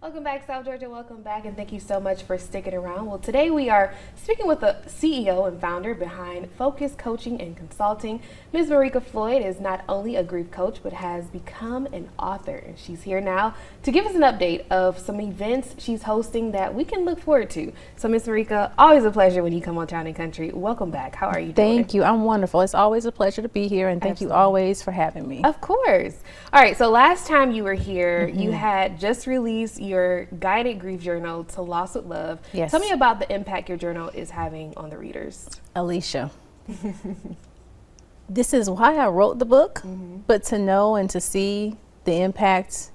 Welcome back, South Georgia. Welcome back, and thank you so much for sticking around. Well, today we are speaking with the CEO and founder behind F.O.C.U.S.E.D Coaching and Consulting. Ms. Marica Floyd is not only a grief coach, but has become an author, and she's here now to give us an update of some events she's hosting that we can look forward to. So, Ms. Marica, always a pleasure when you come on Town and Country. Welcome back. How are you doing? Thank you. I'm wonderful. It's always a pleasure to be here, and thank you always for having me. Of course. All right, so last time you were here, you had just released your guided grief journal to Loss with Love. Yes. Tell me about the impact your journal is having on the readers. Alicia, this is why I wrote the book, but to know and to see the impact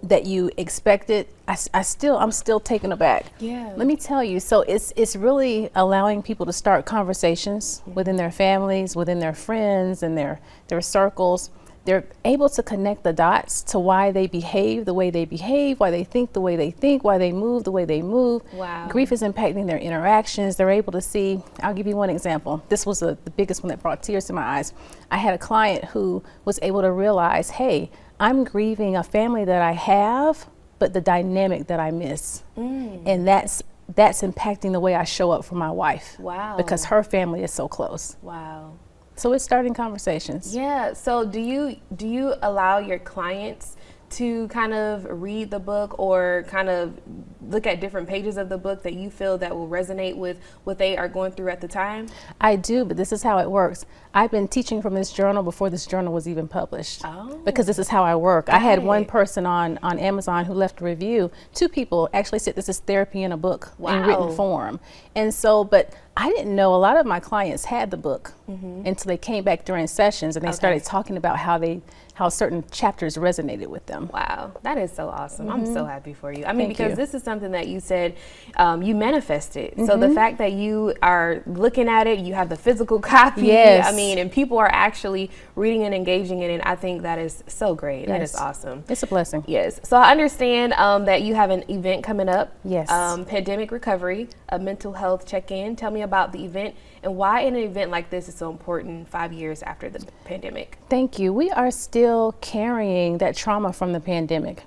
that you expected, I'm still taken aback. Yeah. Let me tell you, so it's really allowing people to start conversations within their families, within their friends and their circles. They're able to connect the dots to why they behave the way they behave, why they think the way they think, why they move the way they move. Wow. Grief is impacting their interactions. They're able to see, I'll give you one example. This was the biggest one that brought tears to my eyes. I had a client who was able to realize, hey, I'm grieving a family that I have, but the dynamic that I miss. And that's impacting the way I show up for my wife. Wow. Because her family is so close. Wow. So it's starting conversations. Yeah. So do you allow your clients to kind of read the book or kind of look at different pages of the book that you feel that will resonate with what they are going through at the time? I do, but this is how it works. I've been teaching from this journal before this journal was even published. Oh. Because this is how I work. I had one person on Amazon who left a review. 2 people actually said this is therapy in a book in written form. And so, but I didn't know a lot of my clients had the book until they came back during sessions and they started talking about how certain chapters resonated with them. Wow, that is so awesome. I'm so happy for you. I mean, Thank because you. this is something that you said you manifested. So the fact that you are looking at it, you have the physical copy. Yes. I mean, and people are actually reading and engaging in it. I think that is so great. That is awesome. It's a blessing. Yes. So I understand that you have an event coming up. Yes. Pandemic Recovery, a mental health check-in. Tell me about the event and why an event like this is so important 5 years after the pandemic. Thank you. We are still carrying that trauma from the pandemic.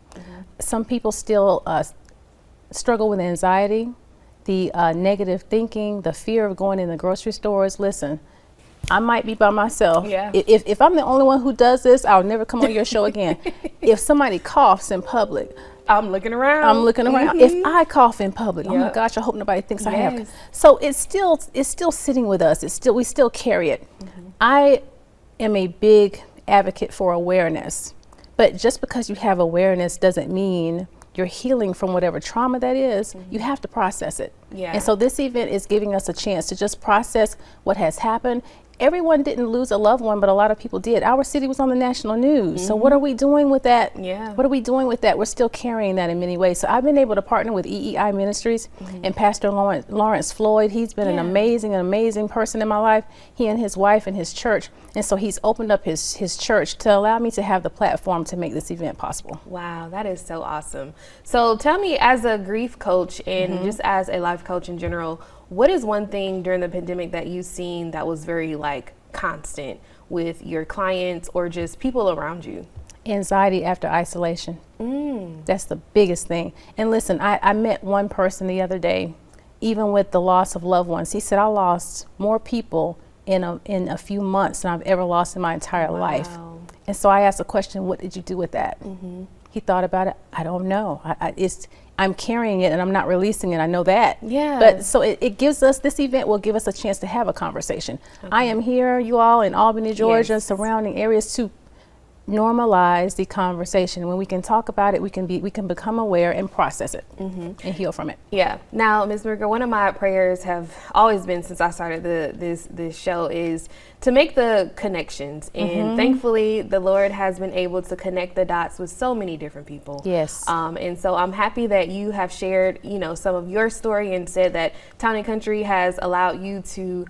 Some people still struggle with anxiety, the negative thinking, the fear of going in the grocery stores. Listen, I might be by myself. Yeah. If I'm the only one who does this, I'll never come on your show again. If somebody coughs in public, I'm looking around. If I cough in public, oh my gosh, I hope nobody thinks I have. So it's still sitting with us. We still carry it. I am a big advocate for awareness, but just because you have awareness doesn't mean you're healing from whatever trauma that is. You have to process it. Yeah. And so this event is giving us a chance to just process what has happened. Everyone didn't lose a loved one, but a lot of people did. Our city was on the national news. So what are we doing with that? Yeah. What are we doing with that? We're still carrying that in many ways. So I've been able to partner with EEI Ministries and Pastor Lawrence Floyd. He's been an amazing person in my life. He and his wife and his church. And so he's opened up his church to allow me to have the platform to make this event possible. Wow, that is so awesome. So tell me, as a grief coach and just as a life coach in general, what is one thing during the pandemic that you've seen that was very constant with your clients or just people around you? Anxiety after isolation. That's the biggest thing. And listen, I met one person the other day, even with the loss of loved ones. He said, I lost more people in a few months than I've ever lost in my entire life. And so I asked the question, what did you do with that? He thought about it. I don't know. I'm carrying it and I'm not releasing it. I know that. Yeah. But so it gives us, this event will give us a chance to have a conversation. I am here, you all, in Albany, Georgia, surrounding areas to normalize the conversation. When we can talk about it, we can become aware and process it and heal from it. Yeah. Now, Ms. Marica, one of my prayers have always been since I started this show is to make the connections. And thankfully, the Lord has been able to connect the dots with so many different people. Yes. And so I'm happy that you have shared, some of your story and said that Town and Country has allowed you to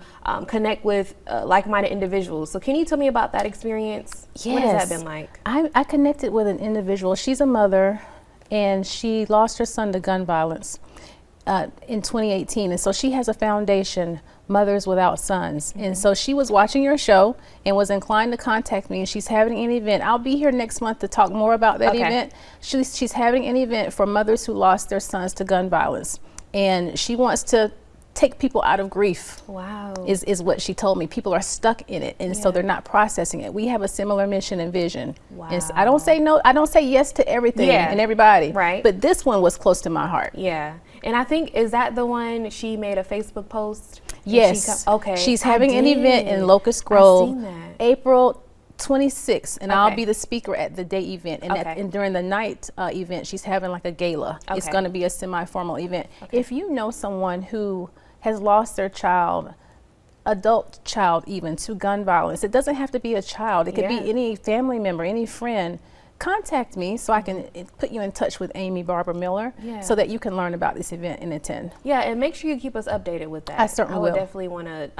connect with like-minded individuals. So can you tell me about that experience? Yes. What has that been like? I connected with an individual. She's a mother and she lost her son to gun violence. in 2018. And so she has a foundation, Mothers Without Sons. And so she was watching your show and was inclined to contact me. And she's having an event. I'll be here next month to talk more about that event. She's having an event for mothers who lost their sons to gun violence. And she wants to take people out of grief. Wow. Is what she told me. People are stuck in it, and so they're not processing it. We have a similar mission and vision. Wow. And so I don't say no, I don't say yes to everything and everybody. Right. But this one was close to my heart. Yeah. And I think, is that the one she made a Facebook post? Yes. Okay. She's having an event in Locust Grove, April 26th, and I'll be the speaker at the day event. And, and during the night event, she's having like a gala. It's going to be a semi-formal event. If you know someone who has lost their child, adult child even, to gun violence, it doesn't have to be a child. It could be any family member, any friend. Contact me so I can put you in touch with Amy Barbara Miller so that you can learn about this event and attend. Yeah, and make sure you keep us updated with that. I certainly will. I would definitely want to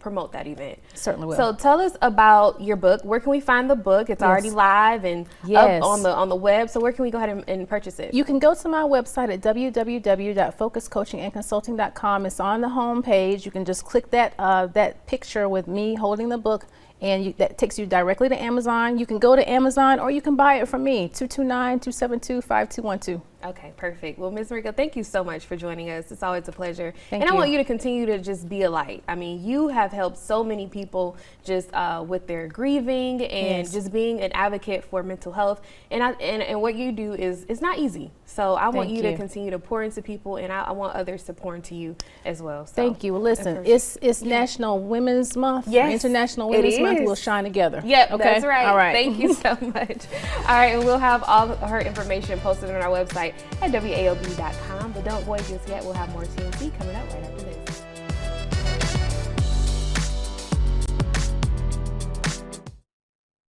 promote that event. Certainly will. So tell us about your book. Where can we find the book? It's already live and up on the web. So where can we go ahead and purchase it? You can go to my website at www.focuscoachingandconsulting.com. It's on the home page. You can just click that picture with me holding the book, and that takes you directly to Amazon. You can go to Amazon or you can buy it from me, 229-272-5212. Okay, perfect. Well, Ms. Marica, thank you so much for joining us. It's always a pleasure. Thank you. I want you to continue to just be a light. I mean, you have helped so many people just with their grieving and just being an advocate for mental health. And what you do is not easy. So I want you to continue to pour into people, and I want others to pour into you as well. So, thank you. Well, listen, it's National Women's Month. Yes, International Women's Month. We'll shine together. Yep, okay? That's right. All right. Thank you so much. All right, and we'll have all her information posted on our website at waob.com. But don't go just yet. We'll have more TNC coming up right after this.